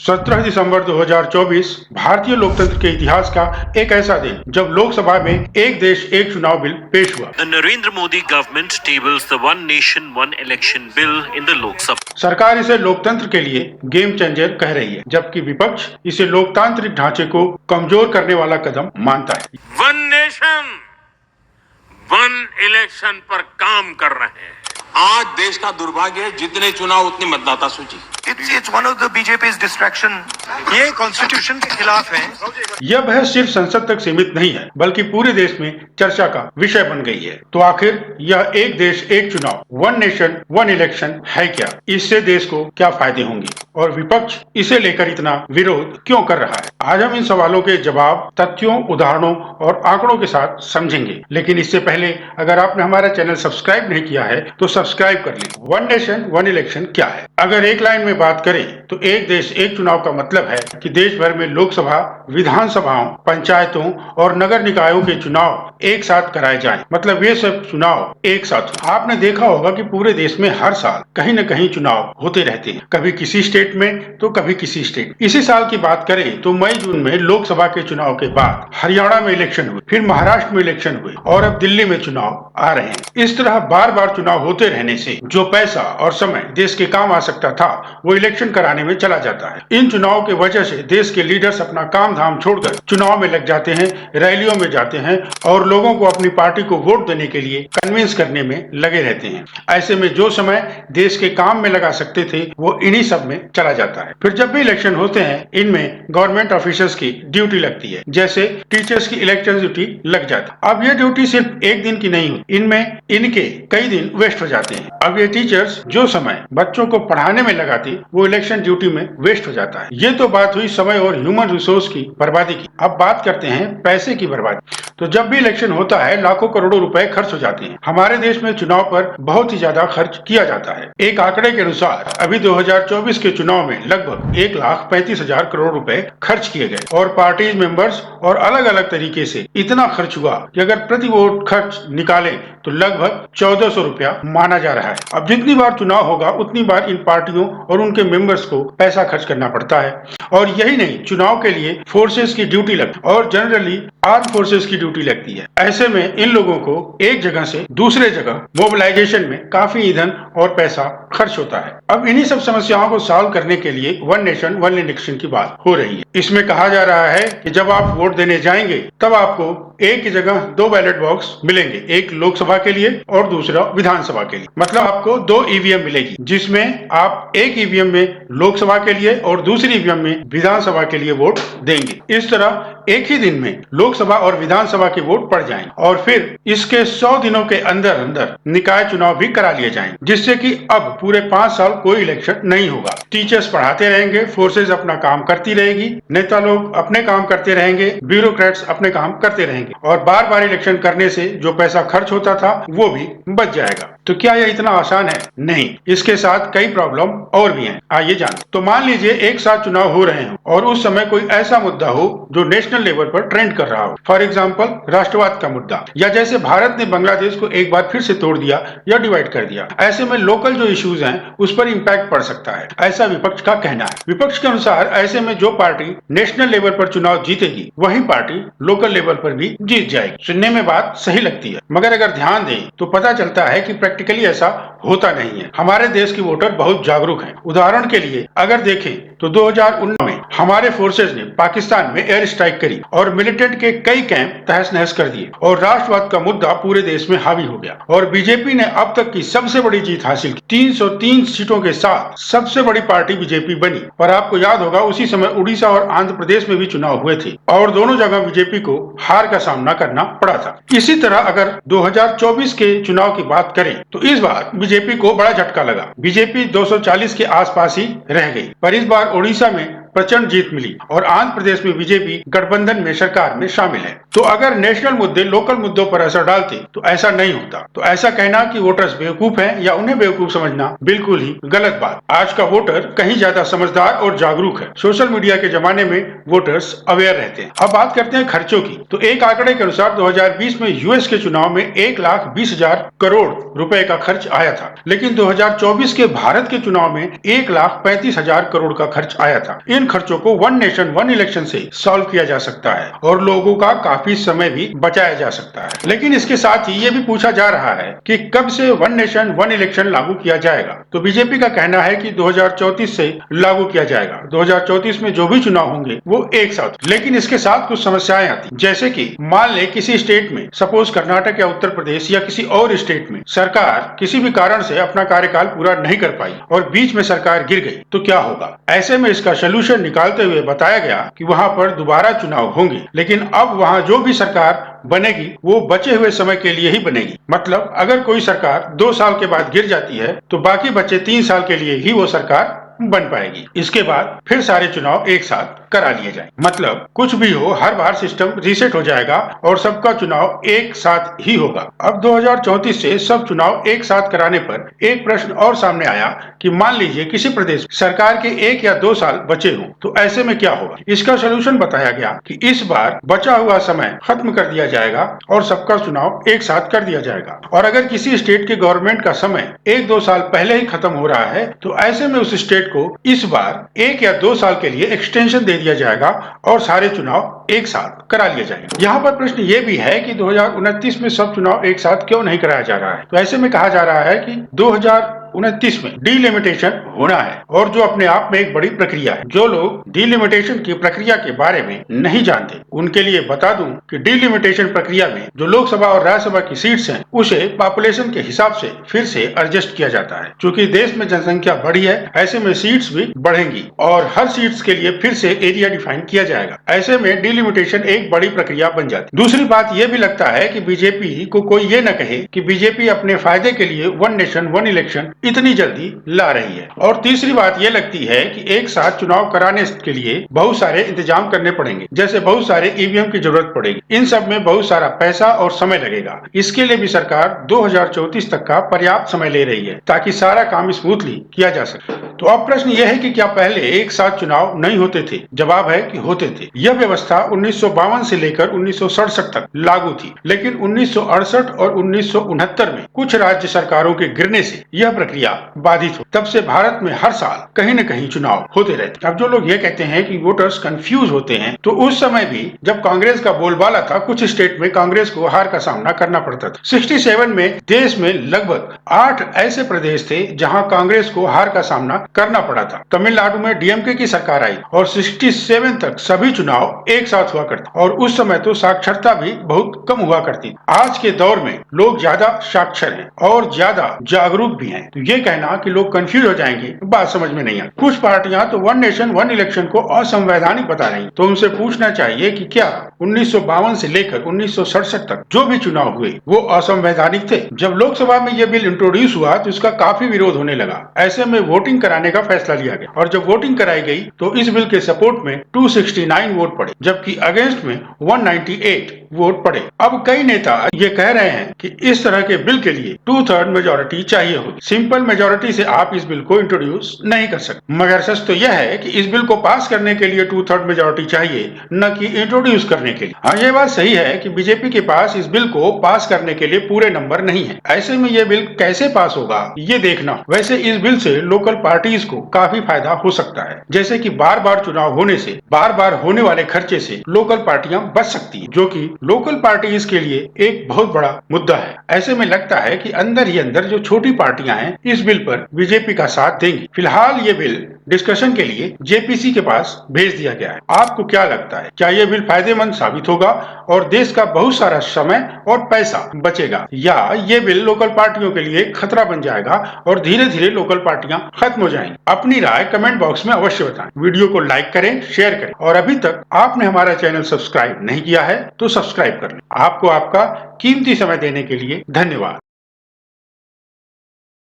17 दिसंबर 2024 भारतीय लोकतंत्र के इतिहास का एक ऐसा दिन जब लोकसभा में एक देश एक चुनाव बिल पेश हुआ। The Narendra Modi government tables the One Nation One Election bill in the Lok Sabha. सरकार इसे लोकतंत्र के लिए गेम चेंजर कह रही है, जबकि विपक्ष इसे लोकतांत्रिक ढांचे को कमजोर करने वाला कदम मानता है। वन नेशन वन इलेक्शन पर काम कर रहे हैं। आज देश का दुर्भाग्य है, जितने चुनाव उतनी मतदाता सूची। It's one of the BJP's distraction. ये कॉन्स्टिट्यूशन के खिलाफ है। यह बहस सिर्फ संसद तक सीमित नहीं है, बल्कि पूरे देश में चर्चा का विषय बन गई है। तो आखिर यह एक देश एक चुनाव, वन नेशन वन इलेक्शन है क्या? इससे देश को क्या फायदे होंगे और विपक्ष इसे लेकर इतना विरोध क्यों कर रहा है? आज हम इन सवालों के जवाब तथ्यों, उदाहरणों और आंकड़ों के साथ समझेंगे। लेकिन इससे पहले अगर आपने हमारा चैनल सब्सक्राइब नहीं किया है तो सब्सक्राइब कर लें। वन नेशन वन इलेक्शन क्या है? अगर एक लाइन में बात करें तो एक देश एक चुनाव का मतलब है कि देश भर में लोकसभा, विधानसभाओं, पंचायतों और नगर निकायों के चुनाव एक साथ कराए जाएं। मतलब ये सब चुनाव एक साथ हो। आपने देखा होगा कि पूरे देश में हर साल कहीं न कहीं चुनाव होते रहते हैं, कभी किसी स्टेट में तो कभी किसी स्टेट। इसी साल की बात करें तो मई जून में लोकसभा के चुनाव के बाद हरियाणा में इलेक्शन हुए, फिर महाराष्ट्र में इलेक्शन हुए और अब दिल्ली में चुनाव आ रहे हैं। इस तरह बार बार चुनाव होते रहने से जो पैसा और समय देश के काम आ सकता था वो इलेक्शन कराने में चला जाता है। इन चुनाव के वजह से देश के लीडर्स अपना काम धाम छोड़कर चुनाव में लग जाते हैं, रैलियों में जाते हैं और लोगों को अपनी पार्टी को वोट देने के लिए कन्विंस करने में लगे रहते हैं। ऐसे में जो समय देश के काम में लगा सकते थे वो इन्हीं सब में चला जाता है। फिर जब भी इलेक्शन होते हैं इनमें गवर्नमेंट ऑफिसर्स की ड्यूटी लगती है, जैसे टीचर्स की इलेक्शन ड्यूटी लग जाती है। अब ये ड्यूटी सिर्फ एक दिन की नहीं होती, इनमें इनके कई दिन वेस्ट हो जाते हैं। अब ये टीचर्स जो समय बच्चों को पढ़ाने में लगाते वो इलेक्शन ड्यूटी में वेस्ट हो जाता है। ये तो बात हुई समय और ह्यूमन रिसोर्स की बर्बादी की। अब बात करते हैं पैसे की बर्बादी। तो जब भी इलेक्शन होता है लाखों करोड़ों रुपए खर्च हो जाते हैं। हमारे देश में चुनाव पर बहुत ही ज्यादा खर्च किया जाता है। एक आंकड़े के अनुसार अभी 2024 के चुनाव में लगभग 1,35,000 करोड़ रुपए खर्च किए गए और पार्टीज, मेंबर्स और अलग अलग तरीके से इतना खर्च हुआ कि अगर प्रति वोट खर्च निकालें तो लगभग 1400 रुपया माना जा रहा है। अब जितनी बार चुनाव होगा उतनी बार इन पार्टियों और उनके मेंबर्स को पैसा खर्च करना पड़ता है। और यही नहीं, चुनाव के लिए फोर्सेस की ड्यूटी लगती है और जनरली आर्म फोर्सेस की ड्यूटी लगती है। ऐसे में इन लोगों को एक जगह से दूसरे जगह मोबिलाइजेशन में काफी ईंधन और पैसा खर्च होता है। अब इन्हीं सब समस्याओं को सॉल्व करने के लिए वन नेशन वन इलेक्शन की बात हो रही है। इसमें कहा जा रहा है कि जब आप वोट देने जाएंगे तब आपको एक ही जगह दो बैलेट बॉक्स मिलेंगे, एक लोकसभा के लिए और दूसरा विधानसभा के लिए। मतलब आपको दो ईवीएम मिलेगी, जिसमें आप एक ईवीएम में लोकसभा के लिए और दूसरी ईवीएम में विधानसभा के लिए वोट देंगे। इस तरह एक ही दिन में लोकसभा और विधानसभा के वोट पड़ जाएंगे और फिर इसके 100 दिनों के अंदर अंदर निकाय चुनाव भी करा लिए जाएंगे, जिससे कि अब पूरे 5 साल कोई इलेक्शन नहीं होगा। टीचर्स पढ़ाते रहेंगे, फोर्सेज अपना काम करती रहेगी, नेता लोग अपने काम करते रहेंगे, ब्यूरोक्रेट्स अपने काम करते रहेंगे और बार बार इलेक्शन करने से जो पैसा खर्च होता था वो भी बच जाएगा। तो क्या यह इतना आसान है? नहीं, इसके साथ कई प्रॉब्लम और भी हैं। आइए जानते। तो मान लीजिए एक साथ चुनाव हो रहे हो और उस समय कोई ऐसा मुद्दा हो जो नेशनल लेवल पर ट्रेंड कर रहा हो। फॉर एग्जाम्पल राष्ट्रवाद का मुद्दा, या जैसे भारत ने बांग्लादेश को एक बार फिर से तोड़ दिया या डिवाइड कर दिया। ऐसे में लोकल जो इश्यूज हैं उस पर इम्पैक्ट पड़ सकता है, ऐसा विपक्ष का कहना है। विपक्ष के अनुसार ऐसे में जो पार्टी नेशनल लेवल पर चुनाव जीतेगी वही पार्टी लोकल लेवल पर भी जीत जाएगी। सुनने में बात सही लगती है, मगर अगर ध्यान दें तो पता चलता है कि प्रैक्टिकली ऐसा होता नहीं है। हमारे देश के वोटर बहुत जागरूक हैं। उदाहरण के लिए अगर देखें तो 2019 में हमारे फोर्सेज ने पाकिस्तान में एयर स्ट्राइक करी और मिलिटेंट के कई कैंप तहस नहस कर दिए और राष्ट्रवाद का मुद्दा पूरे देश में हावी हो गया और बीजेपी ने अब तक की सबसे बड़ी जीत हासिल की। 303 सीटों के साथ सबसे बड़ी पार्टी बीजेपी बनी। पर आपको याद होगा उसी समय उड़ीसा और आंध्र प्रदेश में भी चुनाव हुए थे और दोनों जगह बीजेपी को हार का सामना करना पड़ा था। इसी तरह अगर 2024 के चुनाव की बात करें तो इस बार बीजेपी को बड़ा झटका लगा। बीजेपी 240 के आसपास ही रह गई, पर इस बार ओडिशा में प्रचंड जीत मिली और आंध्र प्रदेश में बीजेपी गठबंधन में सरकार में शामिल है। तो अगर नेशनल मुद्दे लोकल मुद्दों पर असर डालते तो ऐसा नहीं होता। तो ऐसा कहना कि वोटर्स बेवकूफ हैं या उन्हें बेवकूफ समझना बिल्कुल ही गलत बात। आज का वोटर कहीं ज्यादा समझदार और जागरूक है। सोशल मीडिया के जमाने में वोटर्स अवेयर रहते हैं। अब बात करते हैं खर्चों की। तो एक आंकड़े के अनुसार 2020 में यूएस के चुनाव में 1,20,000 करोड़ रुपए का खर्च आया था, लेकिन 2024 के भारत के चुनाव में 1,35,000 करोड़ का खर्च आया था। इन जिन खर्चों को वन नेशन वन इलेक्शन से सॉल्व किया जा सकता है और लोगों का काफी समय भी बचाया जा सकता है। लेकिन इसके साथ ही ये भी पूछा जा रहा है कि कब से वन नेशन वन इलेक्शन लागू किया जाएगा। तो बीजेपी का कहना है कि 2034 से लागू किया जाएगा। 2034 में जो भी चुनाव होंगे वो एक साथ। लेकिन इसके साथ कुछ समस्याएं आती, जैसे कि मान ले किसी स्टेट में, सपोज कर्नाटक या उत्तर प्रदेश या किसी और स्टेट में सरकार किसी भी कारण से अपना कार्यकाल पूरा नहीं कर पाई और बीच में सरकार गिर गई, तो क्या होगा। ऐसे में इसका सोल्यूशन निकालते हुए बताया गया कि वहां पर दोबारा चुनाव होंगे, लेकिन अब वहां जो भी सरकार बनेगी वो बचे हुए समय के लिए ही बनेगी। मतलब अगर कोई सरकार 2 साल के बाद गिर जाती है तो बाकी बचे 3 साल के लिए ही वो सरकार बन पाएगी। इसके बाद फिर सारे चुनाव एक साथ करा लिए जाए। मतलब कुछ भी हो, हर बार सिस्टम रीसेट हो जाएगा और सबका चुनाव एक साथ ही होगा। अब 2034 से सब चुनाव एक साथ कराने पर एक प्रश्न और सामने आया कि मान लीजिए किसी प्रदेश सरकार के 1 या 2 साल बचे हों, तो ऐसे में क्या होगा। इसका सोल्यूशन बताया गया कि इस बार बचा हुआ समय खत्म कर दिया जाएगा और सबका चुनाव एक साथ कर दिया जाएगा। और अगर किसी स्टेट के गवर्नमेंट का समय 1-2 साल पहले ही खत्म हो रहा है तो ऐसे में उस स्टेट को इस बार 1 या 2 साल के लिए एक्सटेंशन दे दिया जाएगा और सारे चुनाव एक साथ करा लिए जाएंगे। यहाँ पर प्रश्न ये भी है कि 2029 में सब चुनाव एक साथ क्यों नहीं कराया जा रहा है। तो ऐसे में कहा जा रहा है कि 2029 में डिलिमिटेशन होना है और जो अपने आप में एक बड़ी प्रक्रिया है। जो लोग डिलिमिटेशन की प्रक्रिया के बारे में नहीं जानते उनके लिए बता दूं कि डिलिमिटेशन प्रक्रिया में जो लोकसभा और राज्यसभा की सीट्स हैं उसे पॉपुलेशन के हिसाब से फिर से एडजस्ट किया जाता है। क्योंकि देश में जनसंख्या बढ़ी है, ऐसे में सीट्स भी बढ़ेंगी और हर सीट्स के लिए फिर से एरिया डिफाइन किया जाएगा। ऐसे में डिलिमिटेशन एक बड़ी प्रक्रिया बन जाती है। दूसरी बात यह भी लगता है कि बीजेपी को कोई ये न कहे कि बीजेपी अपने फायदे के लिए वन नेशन वन इलेक्शन इतनी जल्दी ला रही है। और तीसरी बात यह लगती है कि एक साथ चुनाव कराने के लिए बहुत सारे इंतजाम करने पड़ेंगे, जैसे बहुत सारे ईवीएम की जरूरत पड़ेगी। इन सब में बहुत सारा पैसा और समय लगेगा। इसके लिए भी सरकार 2034 तक का पर्याप्त समय ले रही है ताकि सारा काम स्मूथली किया जा सके। तो अब प्रश्न यह है कि क्या पहले एक साथ चुनाव नहीं होते थे। जवाब है कि होते थे। यह व्यवस्था 1952 से लेकर 1967 तक लागू थी, लेकिन 1968 और 1969 में कुछ राज्य सरकारों के गिरने से यह प्रक्रिया बाधित हो। तब से भारत में हर साल कहीं न कहीं चुनाव होते रहते। अब जो लोग ये कहते हैं कि वोटर्स कंफ्यूज होते हैं, तो उस समय भी जब कांग्रेस का बोलबाला था, कुछ स्टेट में कांग्रेस को हार का सामना करना पड़ता था। 67 में देश में लगभग 8 ऐसे प्रदेश थे जहां कांग्रेस को हार का सामना करना पड़ा था। तमिलनाडु में डीएमके की सरकार आई और 67 तक सभी चुनाव एक साथ हुआ करते और उस समय तो साक्षरता भी बहुत कम हुआ करती। आज के दौर में लोग ज्यादा साक्षर हैं और ज्यादा जागरूक भी हैं। तो ये कहना कि लोग कंफ्यूज हो जाएंगे बात समझ में नहीं आती। कुछ पार्टियां तो वन नेशन वन इलेक्शन को असंवैधानिक बता रही, तो उनसे पूछना चाहिए कि क्या 1952 से लेकर 1967 तक जो भी चुनाव हुए वो असंवैधानिक थे। जब लोकसभा में यह बिल इंट्रोड्यूस हुआ तो इसका काफी विरोध होने लगा। ऐसे में वोटिंग कराने का फैसला लिया गया और जब वोटिंग कराई गई तो इस बिल के सपोर्ट में 269 वोट पड़े, जबकि अगेंस्ट में 198 वोट पड़े। अब कई नेता ये कह रहे हैं कि इस तरह के बिल के लिए 2/3 मेजोरिटी चाहिए होगी। सिंपल मेजोरिटी से आप इस बिल को इंट्रोड्यूस नहीं कर सकते। मगर सच तो यह है कि इस बिल को पास करने के लिए 2/3 मेजोरिटी चाहिए, न कि इंट्रोड्यूस करने के लिए। हाँ, ये बात सही है कि बीजेपी के पास इस बिल को पास करने के लिए पूरे नंबर नहीं है। ऐसे में यह बिल कैसे पास होगा ये देखना। वैसे इस बिल से लोकल पार्टीज को काफी फायदा हो सकता है, जैसे कि बार बार चुनाव होने से बार बार होने वाले खर्चे से लोकल पार्टियां बच सकती हैं, जो कि लोकल पार्टीज के लिए एक बहुत बड़ा मुद्दा है। ऐसे में लगता है कि अंदर ही अंदर जो छोटी पार्टियां हैं इस बिल पर बीजेपी का साथ देंगी। फिलहाल ये बिल डिस्कशन के लिए जेपीसी के पास भेज दिया गया है। आपको क्या लगता है, क्या ये बिल फायदेमंद साबित होगा और देश का बहुत सारा समय और पैसा बचेगा, या ये बिल लोकल पार्टियों के लिए खतरा बन जाएगा और धीरे धीरे लोकल पार्टियां खत्म हो जाएंगी? अपनी राय कमेंट बॉक्स में अवश्य बताएं। वीडियो को लाइक करें, शेयर करें और अभी तक आपने हमारा चैनल सब्सक्राइब नहीं किया है तो सब्सक्राइब कर लें। आपको आपका कीमती समय देने के लिए धन्यवाद।